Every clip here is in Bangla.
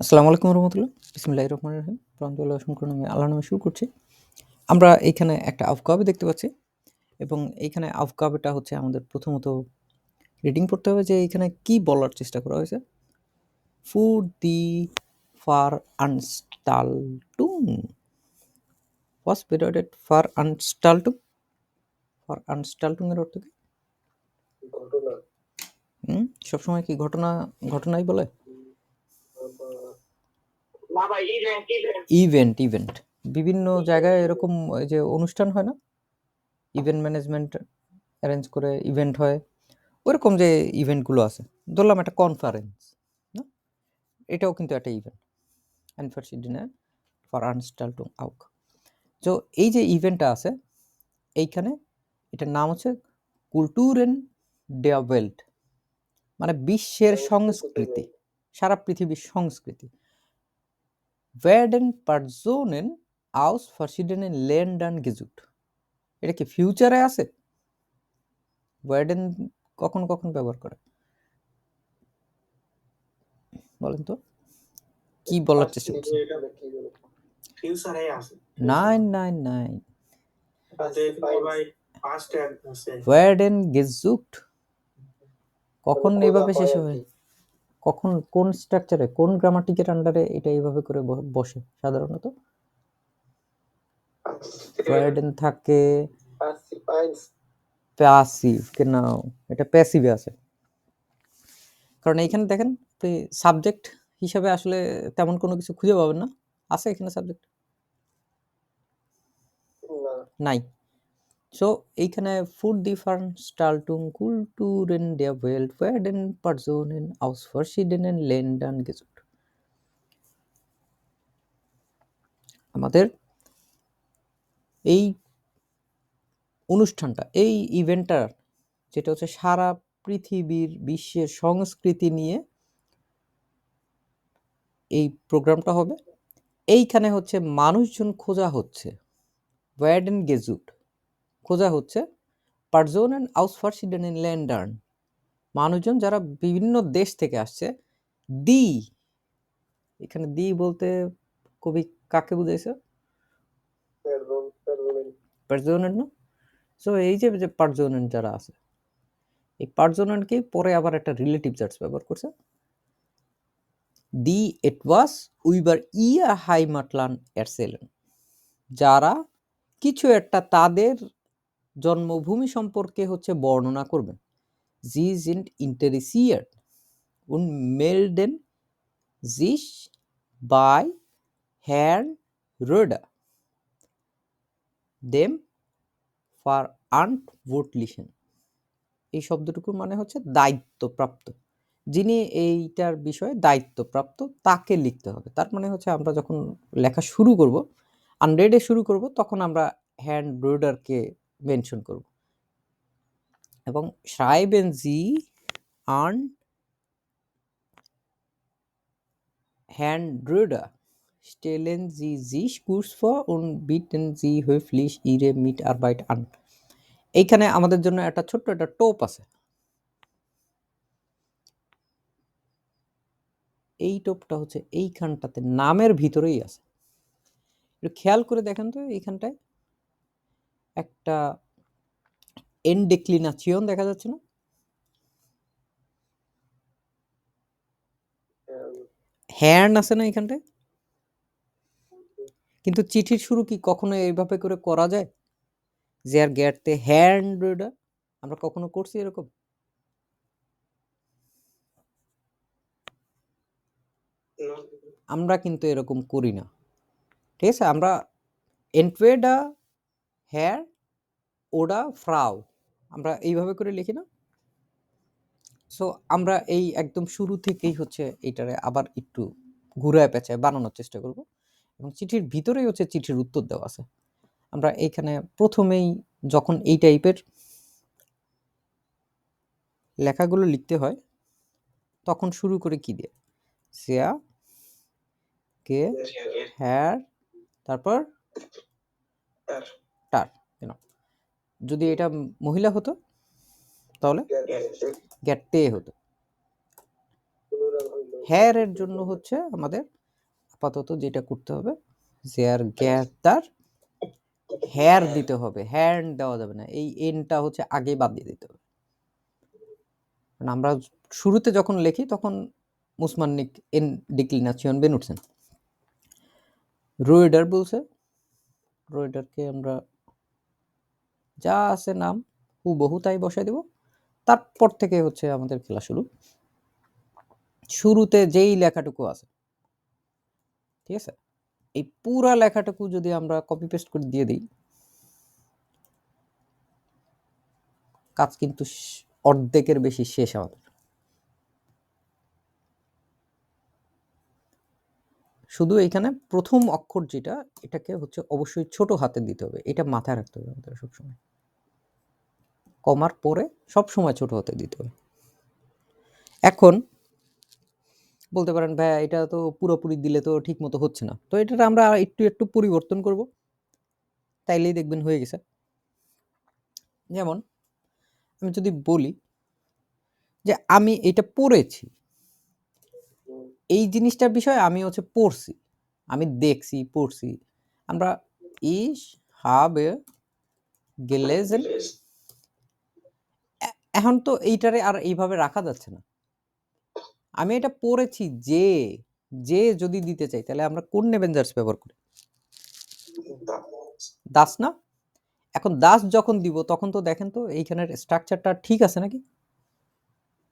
আসসালামু আলাইকুম রহমতুল্লাহ। বিসমিল্লাহির রহমানির রহিম। প্রান্তবুল্লাহ অসংখ্য নামে আল্লাহর নামে শুরু করছি। আমরা এইখানে একটা আফকাবে দেখতে পাচ্ছি এবং এইখানে আফকাবেটা হচ্ছে আমাদের প্রথমত রিডিং পড়তে হবে যে এইখানে কি বলার চেষ্টা করা হয়েছে। ফুর দি Veranstaltung was bedeutet Veranstaltung? Veranstaltung এর অর্থ কি? ঘটনা। সবসময় কি ঘটনাই বলে? ইভেন্ট বিভিন্ন জায়গায় এরকম ওই যে অনুষ্ঠান হয় না, ইভেন্ট ম্যানেজমেন্ট অ্যারেঞ্জ করে ইভেন্ট হয়, ওরকম যে ইভেন্টগুলো আছে, ধরলাম একটা কনফারেন্স না, এটাও কিন্তু একটা ইভেন্ট। আনফার্সিডিনে Veranstaltung auch। তো এই যে ইভেন্টটা আছে এইখানে, এটার নাম হচ্ছে কুলটুরেন der Welt, মানে বিশ্বের সংস্কৃতি, সারা পৃথিবীর সংস্কৃতি। werden Personen aus verschiedenen Ländern gesucht। এটা কি ফিউচারে আছে? werden কখন কখন ব্যবহার করে বলেন তো, কি বলার চেষ্টা করছেন? Nein. werden gesucht কখন এইভাবে শেষ হবে? কখন, কোন স্ট্রাকচারে, কোন গ্রামাটিকের আন্ডারে এটা এইভাবে করে বসে সাধারণত? werden থাকে প্যাসিভ, genau, এটা প্যাসিভে আছে। কারণ এইখানে দেখেন সাবজেক্ট হিসাবে আসলে তেমন কোনো কিছু খুঁজে পাবেন না। আছে এখানে সাবজেক্ট? নাই। সো এইখানে ফুর দি Veranstaltung Kulturen der Welt werden Personen aus verschiedenen Ländern gesucht। আমাদের এই অনুষ্ঠানটা, এই ইভেন্টটার যেটা হচ্ছে সারা পৃথিবীর বিশ্বের সংস্কৃতি নিয়ে এই প্রোগ্রামটা হবে। এইখানে হচ্ছে মানুষজন খোঁজা হচ্ছে, werden gesucht খোঁজা হচ্ছে, Personen aus verschiedenen Ländern মানুষজন যারা বিভিন্ন দেশ থেকে আসছে। দি, এখানে দি বলতে কবি কাকে বুঝাইছে? পার্সোনেন না? সো এই যে পার্সোনেন যারা আছে, এই পার্সোনেনকে পরে আবার একটা রিলেটিভ জার্স ব্যবহার করছে, দি etwas über ihr Heimatland erzählen, যারা কিছু একটা তাদের জন্মভূমি সম্পর্কে হচ্ছে বর্ণনা করবেন। Sie sind interessiert und melden sich bei Herrn Röder, dem Verantwortlichen। এই শব্দটুকুর মানে হচ্ছে দায়িত্বপ্রাপ্ত, যিনি এইটার বিষয়ে দায়িত্বপ্রাপ্ত তাকে লিখতে হবে। তার মানে হচ্ছে আমরা যখন লেখা শুরু করব, আনরেডে শুরু করব, তখন আমরা হ্যান্ড রোডারকে মেনশন করব এবং schreiben Sie an Herrn Röder, stellen Sie sich kurz vor und bieten Sie höflich Ihre Mitarbeit an। এইখানে আমাদের জন্য একটা ছোট্ট একটা টোপ আছে। এই টোপটা হচ্ছে এইখানটাতে নামের ভিতরেই আছে। একটু খেয়াল করে দেখেন তো, এইখানটায় একটা এন ডেক্লিনাচিয়ন দেখা যাচ্ছে না? হ্যান্ড আছে না এইখানটায়? কিন্তু চিঠির শুরু কি কখনো এইভাবে করে করা যায় যে আর গেটতে হ্যান্ড? আমরা কখনো করছি এরকম? আমরা কিন্তু এরকম করি না, ঠিক আছে? আমরা এন্টওয়েডা হ্যার ওডা ফ্রাউ আমরা এইভাবে করে লিখি না? সো আমরা এই একদম শুরু থেকেই হচ্ছে এইটারে আবার একটু ঘুরায় পেঁচায় বানানোর চেষ্টা করব এবং চিঠির ভিতরেই হচ্ছে চিঠির উত্তর দেওয়া আছে। আমরা এইখানে প্রথমেই যখন এই টাইপের লেখাগুলো লিখতে হয় তখন শুরু করে কি দিয়ে? সেয়া কে হ্যার, তারপর টার। যদি এটা মহিলা হতো তাহলে গেটতে হতো, হেয়ার এর জন্য হচ্ছে আমাদের আপাতত যেটা করতে হবে, দেয়ার গ্যাদার হেয়ার দিতে হবে, হ্যান্ড দেওয়া যাবে না, এই এনটা হচ্ছে আগে বাদ দিয়ে দিতে হবে। কারণ আমরা শুরুতে যখন লিখি তখন মুসমান্নিক এন ডিক্লিনাচিয়ন বেনুটছেন। রোয়েডার বলছে, রোয়েডারকে আমরা যা আছে নাম হুবহু তাই বসাই দেব। তারপর থেকে হচ্ছে আমাদের খেলা শুরু। শুরুতে যেই লেখাটুকু আছে, ঠিক আছে, এই পুরা লেখাটুকু যদি আমরা কপি পেস্ট করে দিয়ে দিই, কাজ কিন্তু অর্ধেকের বেশি শেষ আমাদের। শুধু এইখানে প্রথম অক্ষর যেটা, এটাকে হচ্ছে অবশ্যই ছোট হাতে দিতে হবে, এটা মাথায় রাখতে হবে আমাদের সবসময়। কমার পরে সবসময় ছোট হাতে দিতে হবে। এখন বলতে পারেন ভাই এটা তো পুরোপুরি দিলে তো ঠিক মতো হচ্ছে না, তো এটা আমরা একটু একটু পরিবর্তন করব, তাইলেই দেখবেন হয়ে গেছে। যেমন আমি যদি বলি যে আমি এটা পড়েছি, এই জিনিসটার বিষয়ে আমি হচ্ছে পড়ছি, আমি দেখছি, পড়ছি। আমরা ইস হাবে গেলেজেন, এখন তো এইটারে আর এইভাবে রাখা যাচ্ছে না। আমি এটা পড়েছি যে, যে যদি দিতে চাই তাহলে আমরা কোন নেভেনজার্স ব্যবহার করি? দাস না? এখন দাস যখন দিব তখন তো দেখেন তো এইখানের স্ট্রাকচারটা ঠিক আছে নাকি?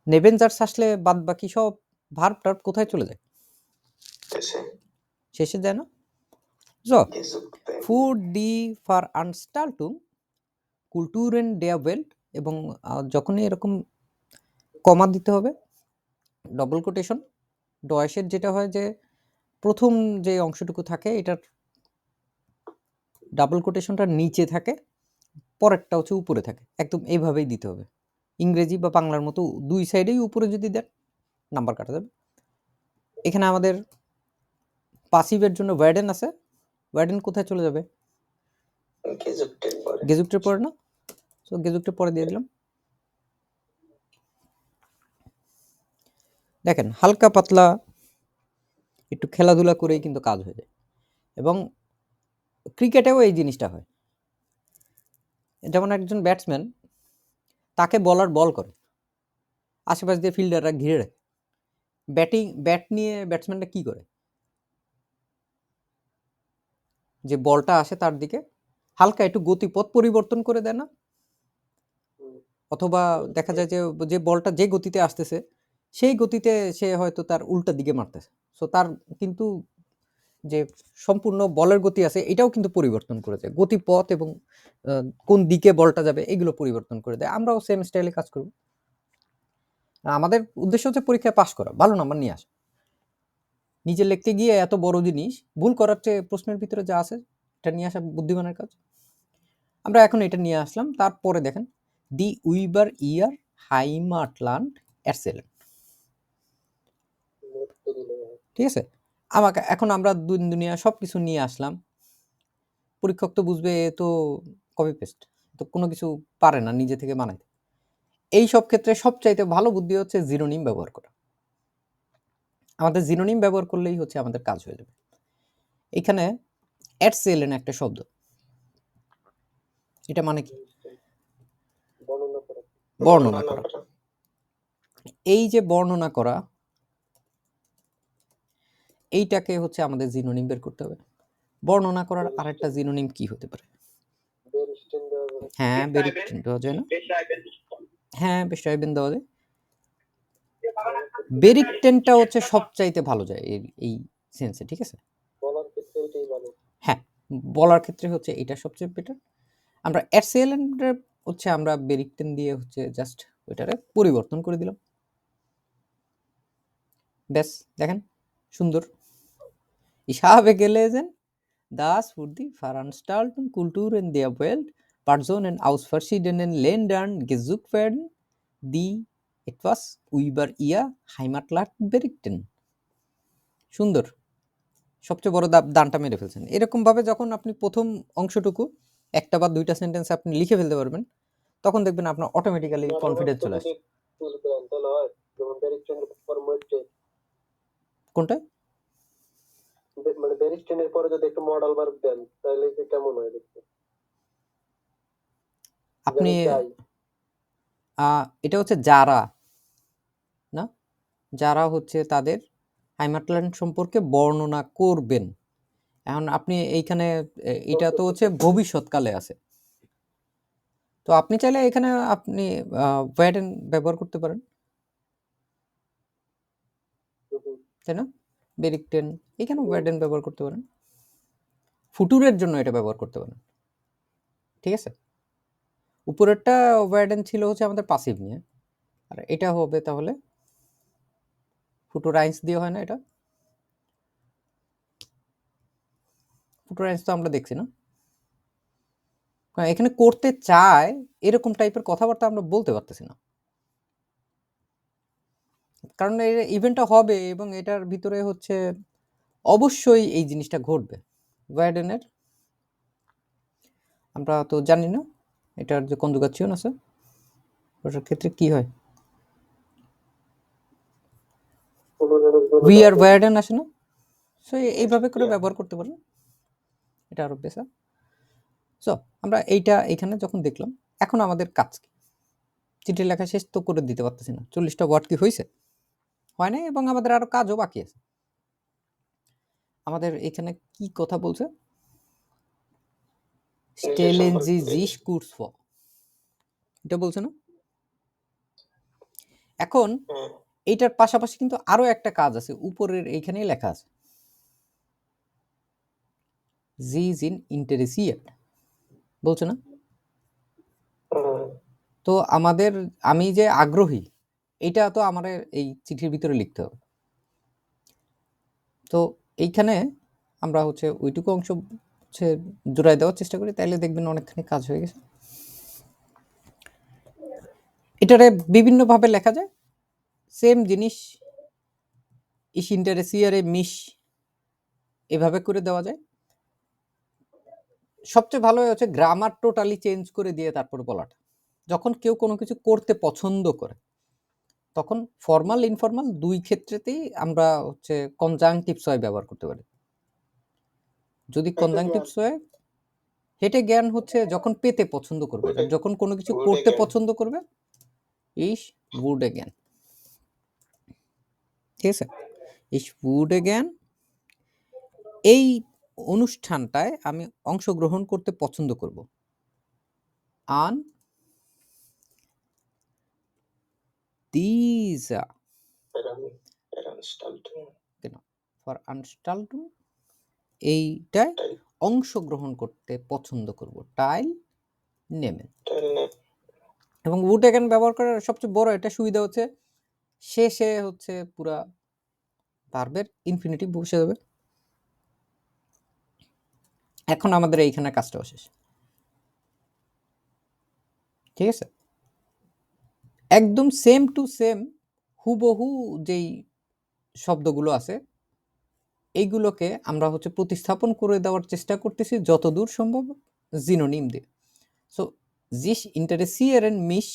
নেভেনজার্স আসলে বাদ বাকি সব ভার্ব টার্ব কোথায় চলে যায়? শেষে যায় না? So, für die Veranstaltung Kulturen der Welt, এবং যখনই এরকম কমা দিতে হবে, ডবল কোটেশন, ডয়েসের যেটা হয় যে প্রথম যে অংশটুকু থাকে এটার ডাবল কোটেশনটা নিচে থাকে, পরেরটা হচ্ছে উপরে থাকে, একদম এইভাবেই দিতে হবে। ইংরেজি বা বাংলার মতো দুই সাইডেই উপরে যদি দেন নাম্বার কাটা যাবে। এখানে আমাদের পাসিভের জন্য ওয়ার্ডেন আছে, ওয়ার্ডেন কোথায় চলে যাবে? গেজুক্টের পরে না? সো গেজুক্টের পরে দিয়ে দিলাম। দেখেন হালকা পাতলা একটু খেলাধুলা করেই কিন্তু কাজ হয়ে যায়, এবং ক্রিকেটেও এই জিনিসটা হয়। যেমন একজন ব্যাটসম্যান, তাকে বলার বল করে, আশেপাশ দিয়ে ফিল্ডাররা ঘিরে রাখে, ব্যাট নিয়ে ব্যাটসম্যানটা কি করে? যে বলটা আসে তার দিকে হালকা একটু গতিপথ পরিবর্তন করে দেয় না? অথবা দেখা যায় যে যে বলটা যে গতিতে আসতেছে সেই গতিতে সে হয়তো তার উল্টা দিকে মারতেছে, সো তার কিন্তু যে সম্পূর্ণ বলের গতি আছে এটাও কিন্তু পরিবর্তন করে দেয়, গতিপথ এবং কোন দিকে বলটা যাবে এগুলো পরিবর্তন করে দেয়। আমরাও সেম স্টাইলে কাজ করব। আমাদের উদ্দেশ্য হচ্ছে পরীক্ষায় পাশ করা, ভালো নাম্বার নিয়ে আসা। নিজে লিখতে গিয়ে এত বড় জিনিস ভুল করার চেয়ে প্রশ্নের ভিতরে যা আছে এটা নিয়ে আসা বুদ্ধিমানের কাজ। আমরা এখন এটা নিয়ে আসলাম। তারপরে দেখেন দি উইবার ইয়ার হাইমাটল্যান্ড এরসেলেন, ঠিক আছে। আমাকে এখন আমরা দুনিয়া সবকিছু নিয়ে আসলাম, পরীক্ষক তো বুঝবে এ তো কপি পেস্ট, তো কোনো কিছু পারে না নিজে থেকে বানাইতে। এই সব ক্ষেত্রে সবচাইতে ভালো বুদ্ধি হচ্ছে জিরোনিম ব্যবহার করা। আমাদের জিরোনিম ব্যবহার করলেই হচ্ছে আমাদের কাজ হয়ে যাবে। এখানে এরসেলেন একটা শব্দ, এটা মানে কি? বর্ণনা করা। এই যে বর্ণনা করা, এইটাকে হচ্ছে আমাদের জিনোনিম বের করতে হবে। বর্ণনা করার আরেকটা জিনোনিম কি হতে পারে? হ্যাঁ, বেরিকটেন দেওয়া যায় না? হ্যাঁ, বেশাইবেন দেওয়া যায়। বেরিকটেনটা হচ্ছে সবচাইতে ভালো যায় এই সেন্সে, ঠিক আছে। হ্যাঁ, বলার ক্ষেত্রে হচ্ছে এটা সবচেয়ে বেটার। আমরা এরসেলেন হচ্ছে আমরা বেরিকটেন দিয়ে হচ্ছে জাস্ট ওইটারে পরিবর্তন করে দিলাম, ব্যাস। দেখেন সুন্দর। Ich habe gelesen, dass für die Veranstaltung Kulturen der Welt Personen aus verschiedenen Ländern gesucht werden, die etwas über ihr Heimatland berichten. সুন্দর, সবচেয়ে বড় দানটা মেরে ফেলছেন। এরকম ভাবে যখন আপনি প্রথম অংশটুকু একটা বা দুইটা সেন্টেন্স আপনি লিখে ফেলতে পারবেন, তখন দেখবেন আপনার অটোমেটিক্যালি কনফিডেন্স চলে আসছে। কোনটা? মানে বেরিস্টেনের পরে যদি একটু মডাল ভার্ব দেন তাহলে কি কেমন হয় দেখতে? আপনি যেমন চাই। এটা হচ্ছে যারা, না? যারা হচ্ছে তাদের হাইমাটল্যান্ড সম্পর্কে বর্ণনা করবেন। এখন আপনি এইখানে এটা তো হচ্ছে ভবিষ্যৎকালে আছে। তো আপনি চাইলে এখানে আপনি ওয়ার্ডেন ব্যবহার করতে পারেন, তাই না? বেরিকটেন, এখানে ওয়ার্ডেন ব্যবহার করতে পারেন। ফুটুরের জন্য এটা ব্যবহার করতে পারেন, ঠিক আছে? উপরেরটা ওয়ার্ডেন ছিল হচ্ছে আমাদের পাসিভ নিয়ে, আর এটা হবে তাহলে ফুটুরাইন্স দিয়ে, হয় না? এটা ফুটুরাইন্স তো আমরা দেখছি না, কারণ এখানে করতে চায় এরকম টাইপের কথাবার্তা আমরা বলতে পারতেছি না, কারণ এই ইভেন্টটা হবে এবং এটার ভিতরে হচ্ছে অবশ্যই এই জিনিসটা ঘটবে। ওয়ার্ডেনের আমরা তো জানি না এটার যে কনজুগেশন আছে ওটার ক্ষেত্রে কি হয়। উই আর ওয়ার্ডেন আসে না, সো এইভাবে করে ব্যবহার করতে পারেন, এটা আরো বেসা। সো আমরা এইটা এখানে যখন দেখলাম, এখন আমাদের কাজ কি? চিঠি লেখা শেষ তো করে দিতে পারতেছি না, 40টা ওয়ার্ড কি হয়েছে? হয় না, এবং আমাদের আরো কাজও বাকি আছে। আমাদের এখানে কি কথা বলছে? স্টেলেন জি জিস কুর্স ফ, এটা বলছে না? এখন এইটার পাশাপাশি কিন্তু আরো একটা কাজ আছে, উপরের এইখানেই লেখা আছে জি ইন ইন্টারেসিয়েট, বলছে না? তো আমাদের, আমি যে আগ্রহী, এটা তো আমার এই চিঠির ভিতরে লিখতে হবে। তো এইখানে আমরা হচ্ছে ওইটুকু অংশ হচ্ছে জোড়ায় দেওয়ার চেষ্টা করি, তাইলে দেখবেন অনেকখানি কাজ হয়ে গেছে। এটারে বিভিন্নভাবে লেখা যায়, সেম জিনিস ইস ইন্টারেসিয়ারে মিশ, এভাবে করে দেওয়া যায়। সবচেয়ে ভালো হচ্ছে গ্রামার টোটালি চেঞ্জ করে দিয়ে তারপর বলাটা। যখন কেউ কোনো কিছু করতে পছন্দ করে তখন ফর্মাল ইনফর্মাল দুই ক্ষেত্রেতেই আমরা হচ্ছে কনজাংটিভস হয় ব্যবহার করতে পারি। যদি কনজাংটিভস হয়, হেটে জ্ঞান হচ্ছে যখন পেতে পছন্দ করবে, আর যখন কোনো কিছু করতে পছন্দ করবে ইস উড জ্ঞান, ঠিক আছে? ইস উড জ্ঞান, এই অনুষ্ঠানটায় আমি অংশগ্রহণ করতে পছন্দ করব। আন dieser, genau, Veranstaltung, এইটায় অংশগ্রহণ করতে পছন্দ করব, টাইল নেমেন। এবং উড এগেন ব্যবহার করার সবচেয়ে বড় এটা সুবিধা হচ্ছে শেষে হচ্ছে পুরা ভার্বের ইনফিনিটিভ বসে যাবে। এখন আমাদের এইখানে কাজটাও শেষ, ঠিক আছে? একদম সেম টু সেম হুবহু যেই শব্দগুলো আছে এইগুলোকে আমরা হচ্ছে প্রতিস্থাপন করে দেওয়ার চেষ্টা করতেছি যতদূর সম্ভব জিনোনিম দিয়ে। সো জিস ইন্টারেসিয়ারেন মিশ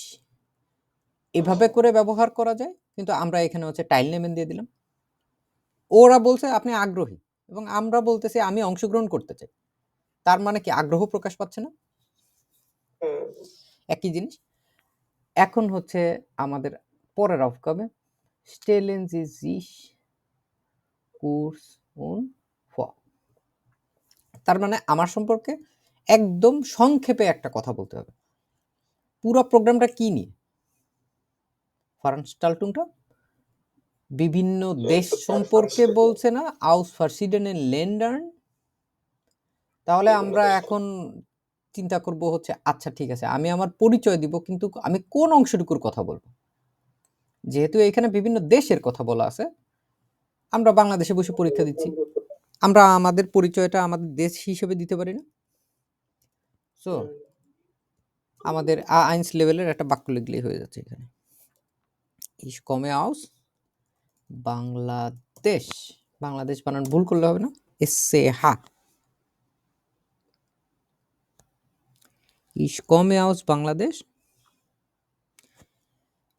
এভাবে করে ব্যবহার করা যায়, কিন্তু আমরা এখানে হচ্ছে টাইল নেমেন দিয়ে দিলাম। ওরা বলছে আপনি আগ্রহী, এবং আমরা বলতেছি আমি অংশগ্রহণ করতে চাই, তার মানে কি আগ্রহ প্রকাশ পাচ্ছে না? একই জিনিস। এখন হচ্ছে আমাদের পরের aufgabe stellen Sie sich kurz und vor, তার মানে আমার সম্পর্কে একদম সংক্ষেপে একটা কথা বলতে হবে। পুরো প্রোগ্রামটা কি নিয়ে? ফারানস্টাল্টুংটা বিভিন্ন দেশ সম্পর্কে বলছে না, আউস ফার্সিডেনের লেন্ডার্ন। তাহলে আমরা এখন চিন্তা করব হচ্ছে আচ্ছা ঠিক আছে আমি আমার পরিচয় দিব, কিন্তু আমি কোন অংশটুকুর কথা বলবো? যেহেতু এখানে বিভিন্ন দেশের কথা বলা আছে, আমরা বাংলাদেশে বসে পরীক্ষা দিচ্ছি, আমরা আমাদের পরিচয়টা আমাদের দেশ হিসেবে দিতে পারি না? সো আমাদের আইনস লেভেলের একটা বাক্য লিখলেই হয়ে যাচ্ছে এখানে। ইস কমে আউস বাংলাদেশ, বাংলাদেশ বানান ভুল করলে হবে না, এসে হা, ইস কমে আউস বাংলাদেশ।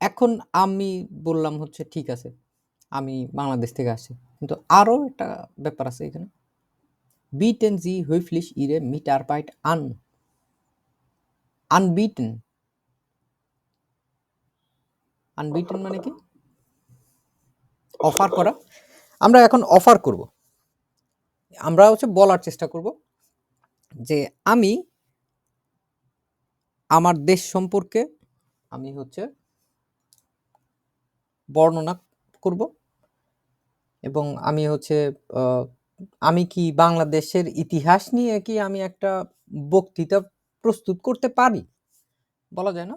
এখন আমি বললাম হচ্ছে ঠিক আছে আমি বাংলাদেশ থেকে আসছি। কিন্তু আরো একটা ব্যাপার আছে এখানে। Beaten G höflich ihre Mitarbeit an. Unbeaten. Unbeaten মানে কি? অফার করা। আমরা এখন অফার করব। আমরা হচ্ছে বলার চেষ্টা করব যে আমি আমার দেশ সম্পর্কে আমি হচ্ছে বর্ণনা করব এবং আমি হচ্ছে আমি কি বাংলাদেশের ইতিহাস নিয়ে কি আমি একটা বক্তৃতা প্রস্তুত করতে পারি? বলা যায় না?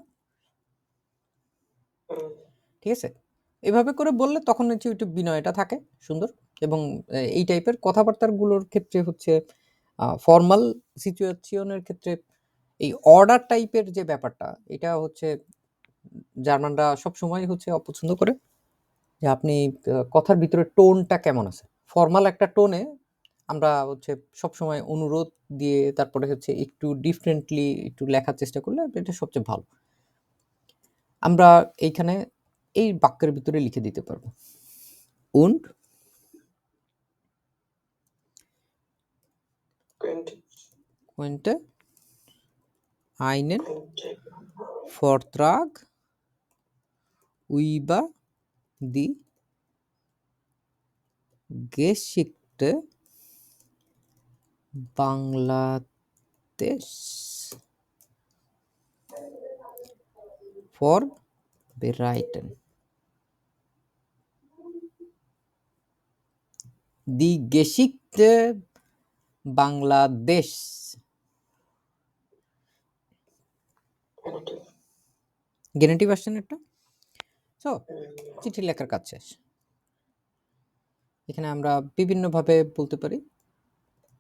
ঠিক আছে? এভাবে করে বললে তখন হচ্ছে একটু বিনয়টা থাকে সুন্দর এবং এই টাইপের কথাবার্তাগুলোর ক্ষেত্রে হচ্ছে ফর্মাল সিচুয়েশনের ক্ষেত্রে এই অর্ডার টাইপের যে ব্যাপারটা এটা হচ্ছে জার্মানরা সবসময় হচ্ছে অপছন্দ করে যে আপনি কথার ভিতরে টোনটা কেমন আছে। ফর্মাল একটা টোনে আমরা হচ্ছে সবসময় অনুরোধ দিয়ে তারপরে হচ্ছে একটু ডিফারেন্টলি একটু লেখার চেষ্টা করলে এটা সবচেয়ে ভালো। আমরা এইখানে এই বাক্যের ভিতরে লিখে দিতে পারবো। Und könnte einen Vortrag über die Geschichte Bangladesh vorbereiten. Die Geschichte Bangladesh. গেনেটিভ আসছেন একটা। সো চিঠি লেখার কাজ শেষ। এখানে আমরা বিভিন্নভাবে বলতে পারি।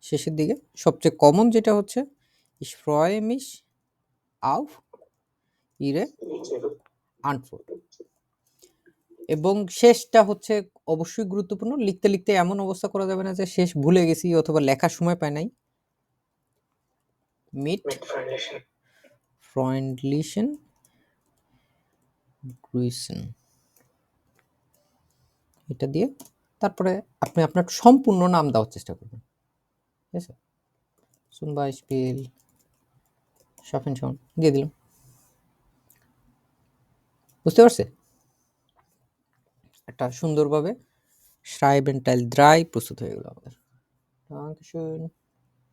শেষের দিকে সবচেয়ে কমন যেটা হচ্ছে Ich freue mich auf Ihre Antwort. এবং শেষটা হচ্ছে অবশ্যই গুরুত্বপূর্ণ। লিখতে, লিখতে এমন অবস্থা করা যাবে না যে শেষ ভুলে গেছি অথবা লেখার সময় পাই নাই। Mit freundlichen Grüßen. এটা দিয়ে তারপরে আপনি আপনার সম্পূর্ণ নাম দেওয়ার চেষ্টা করবেন। ঠিক আছে? Zum Beispiel Schaffen schon দিয়ে দিলাম। বুঝতে পারছে? একটা সুন্দরভাবে Schreiben Teil 3 প্রস্তুত হয়ে গেল আমাদের। Dankeschön.